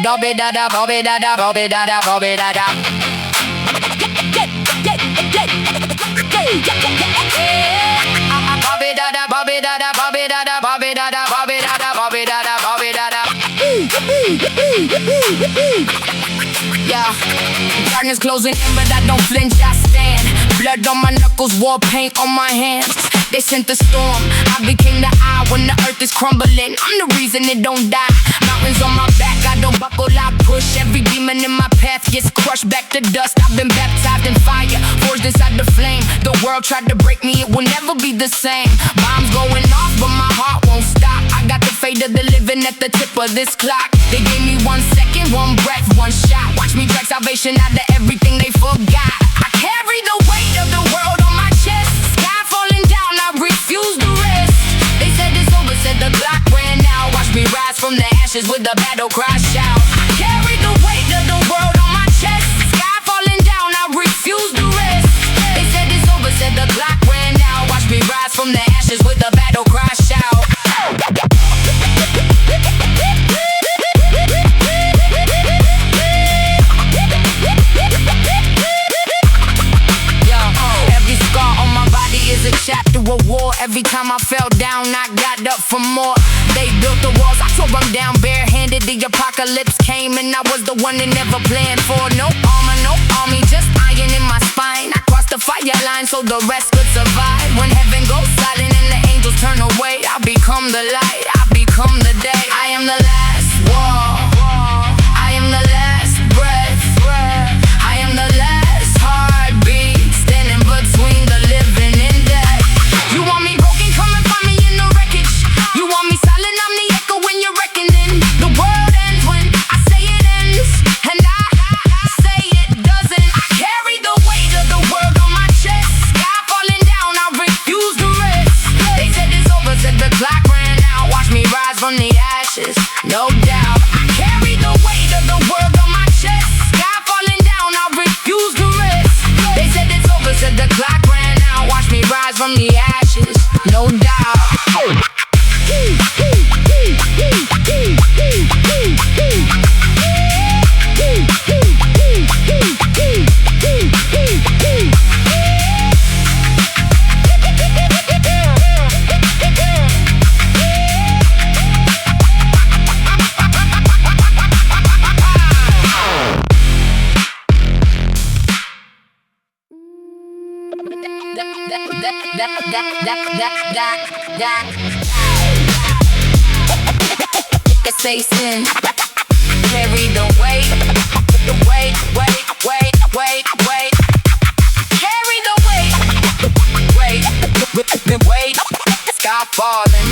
bobby da da bobby da da bobby da da bobby da da. Bobby da da bobby da da bobby da da bobby da da bobby da da bobby da da bobby da da. Yeah, darkness closing in, but I don't flinch, I stand. Blood on my knuckles, war paint on my hands. They sent the storm, I became the eye when the earth is crumbling. I'm the reason it don't die. Mountains on my back, I don't buckle, I push. Every demon in my path gets crushed back to dust. I've been baptized in fire, forged inside the flame. The world tried to break me, it will never be the same. Bombs going off, but my heart won't stop. I got the fate of the living at the tip of this clock. They gave me 1 second, 1 breath, 1 shot. Watch me drag salvation out of everything they forgot. I carry the weight of the world on my chest. Sky falling down, I refuse to rest. They said it's over, said the clock ran out. Watch me rise from the ashes with the battle cry shout. I carry the weight of the world on my chest. Sky falling down, I refuse to rest. They said it's over, said the clock ran out. Watch me rise from the ashes with the battle cry shout. A chapter of war. Every time I fell down, I got up for more. They built the walls, I tore them down barehanded. The apocalypse came and I was the one they never planned for. No armor, no army, just iron in my spine. I crossed the fire line so the rest could survive. When heaven goes silent and the angels turn away, I become the light, I become the day. I am the last war, I am the last breath, I am the last heartbeat, standing between the living and dead. You want me broken, come and find me in the wreckage. You want me silent, I'm the echo when you're reckoning. The world ends when I say it ends, and I say it doesn't. I carry the weight of the world on my chest. Sky falling down, I refuse to rest. They said it's over, said the clock ran out. Watch me rise from the ashes, no doubt. I carry the weight of the world on my chest. Sky falling down, I refuse to rest. They said it's over, said the clock ran out. Watch me rise from the ashes, no doubt. Station, carry the weight, the weight, carry the weight, sky falling.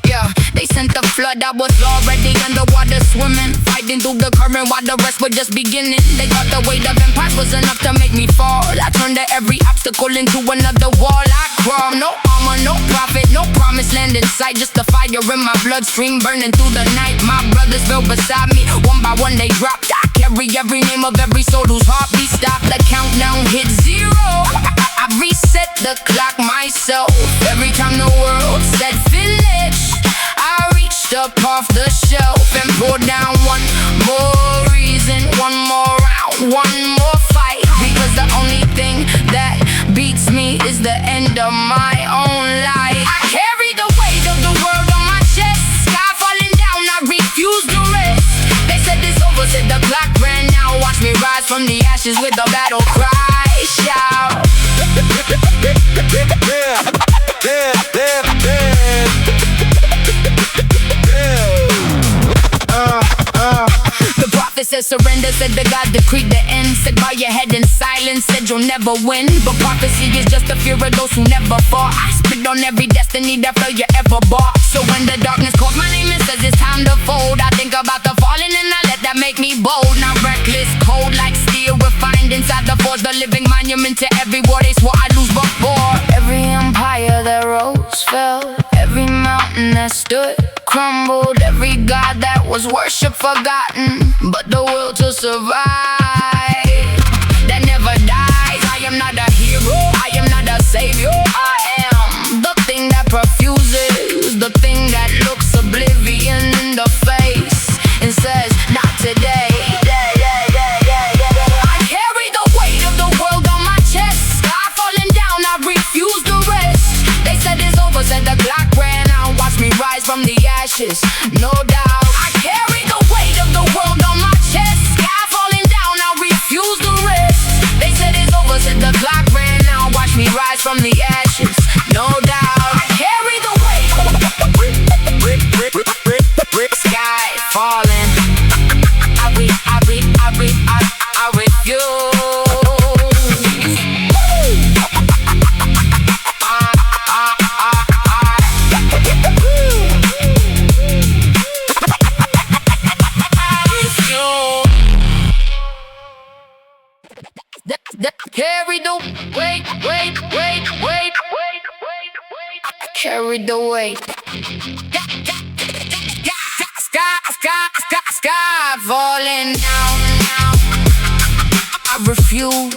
Yeah, they sent the flood, I was already underwater swimming, fighting through the current while the rest were just beginning. They thought the weight of empires was enough to make me fall. I turned every obstacle into another wall. I crawl, no armor, no prophet, no promised land in sight. Just the fire in my bloodstream burning through the night. My brothers fell beside me, one by one they dropped. I carry every name of every soul whose heartbeat stopped. The countdown hit 0. I reset the clock myself. Every time the world said finish, I reached up off the shelf and poured down one more reason, one more round, one more fight. Because the only thing that beats me is the end of my own life. I carry the weight of the world on my chest. Sky falling down, I refuse to rest. They said it's over, said the clock ran out. Watch me rise from the ashes with a battle cry shout. The prophet said surrender, said the God decreed the end. Said bow your head in silence, said you'll never win. But prophecy is just the fear of those who never fall. I spit on every destiny that fell you ever bought. So when the darkness calls my name and says it's time to fold, I think about the falling and I let that make me bold. Not reckless, cold like steel, refined inside the forge. The living monument to every war they swore I'd lose before. Every empire that rose fell, every mountain that stood crumbled, every god that was worshipped forgotten, but the will to survive that never dies. I am not a hero, I am not a savior. I am the thing that perfuses, the thing that looks from the ashes, no doubt. I carry the weight. Sky falling. I refuse. Carry the weight. I carry the weight. Sky falling down. I refuse.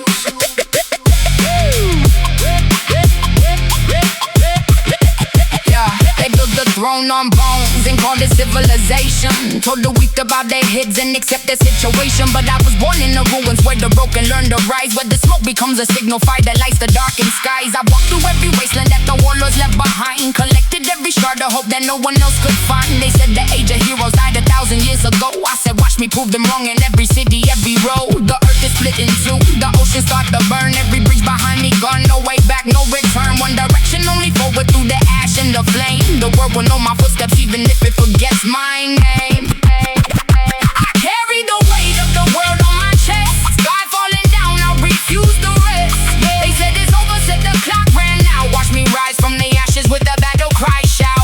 They built the throne on bones and called it civilization. Told the weak about their heads and accept their situation. But I was born in the ruins where the broken learn to rise, where the smoke becomes a signal fire that lights the darkened skies. I walked through every wasteland that the warlords left behind, collected every shard of hope that no one else could find. They said the age of heroes died 1,000 years ago. I said watch me prove them wrong in every city, every road. The earth is split in two, the ocean start to burn. Every breach behind me gone, no way back, no return. One direction, only forward through the ash and the flame. The world will know my footsteps even if it forgets my name. I carry the weight of the world on my chest. Sky falling down, I refuse to rest. They said it's over, said the clock ran out. Watch me rise from the ashes with a battle cry shout.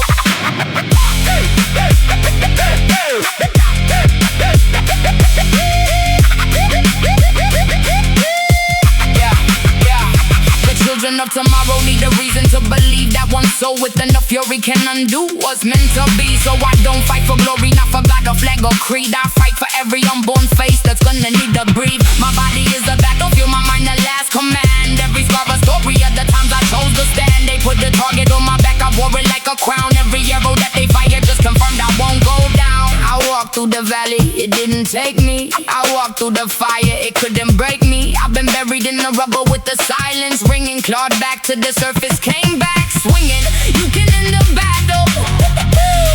Children of tomorrow need a reason to believe that one soul with enough fury can undo what's meant to be. So I don't fight for glory, not for God or flag or creed. I fight for every unborn face that's gonna need to breathe. My body is the battlefield, my mind the last command. Every scar a story of the times I chose to stand. They put the target on my back, I wore it like a crown. Every arrow that they fire just confirmed I won't go down. I walked through the valley, it didn't take me. I walked through the fire, it couldn't break me. I've been buried in the rubble with the silence ringing. Clawed back to the surface, came back swinging. You can end the battle,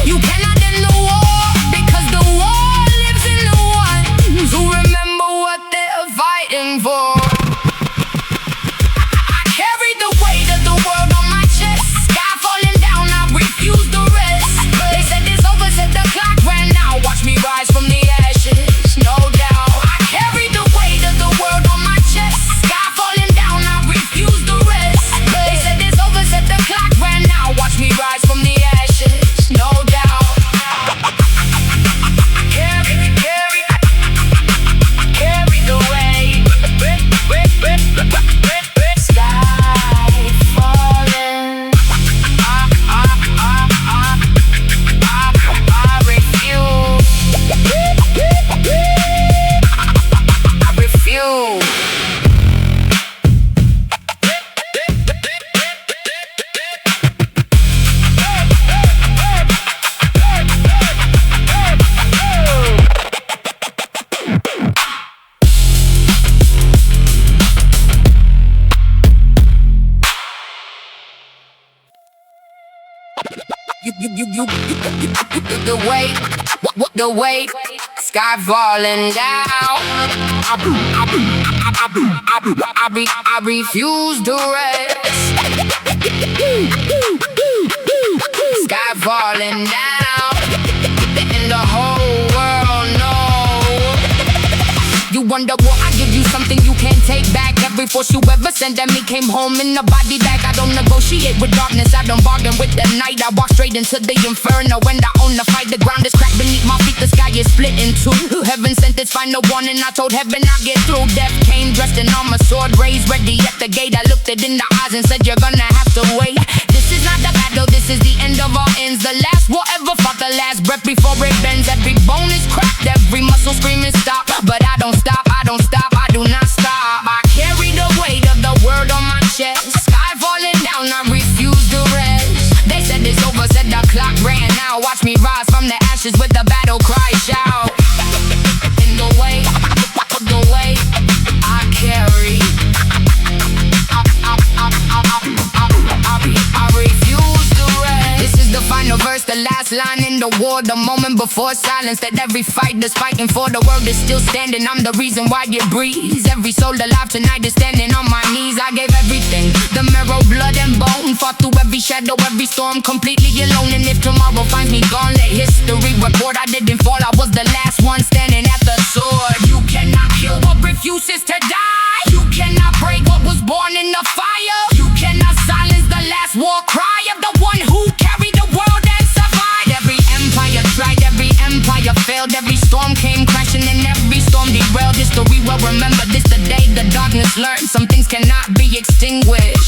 you cannot end the war, because the war lives in the ones who remember what they're fighting for. I carry the weight of the world on my chest. Sky falling down, I refuse to rest. They said it's over, said the clock ran out. Watch me rise from the ashes, no doubt. I carry the weight of the world on my chest. Sky falling down, I refuse to rest. They said it's over, said the clock ran out. Watch me rise from the ashes, no doubt. Carry the weight. Sky falling. I refuse. I refuse. The weight, sky falling down. I refuse to rest. Sky falling down, and the whole world knows. You wonder what I give you, something you can't take back. Every force you ever sent at me came home in a body bag. I don't negotiate with darkness, I don't bargain with the night. I walk straight into the inferno when I own the fight. The ground is cracked beneath my feet, the sky is split in two. Heaven sent its final warning, I told heaven I'll get through. Death came dressed in armor, sword raised, ready at the gate. I looked it in the eyes and said you're gonna have to wait. This is not the battle, this is the end of all ends. The last war ever fought, the last breath before it bends. Every bone is cracked, every muscle screaming stop. But I don't stop, I don't stop, I do not stop. I carry the weight of the world on my chest. Sky falling down, I refuse to rest. They said it's over, said the clock ran out. Watch me rise from the ashes with the battle cry shout. In the way I carry, I refuse to rest. This is the final verse, the last line in the war. The moment before silence, that every fighter's fighting for. The world is still standing, I'm the reason why it breathes. Every soul alive tonight is standing on my knees. I gave everything, The marrow, blood and bone, fought through every shadow, every storm, completely alone. And if tomorrow finds me gone, let history report I didn't fall, I was the last one standing at the sword. You cannot kill what refuses to die. You cannot break what was born in the fire. You cannot silence the last war cry of the one who carried the world and survived. Every empire tried, every empire failed, every storm came crashing and every storm derailed. History will remember this the day the darkness learned some things cannot be extinguished.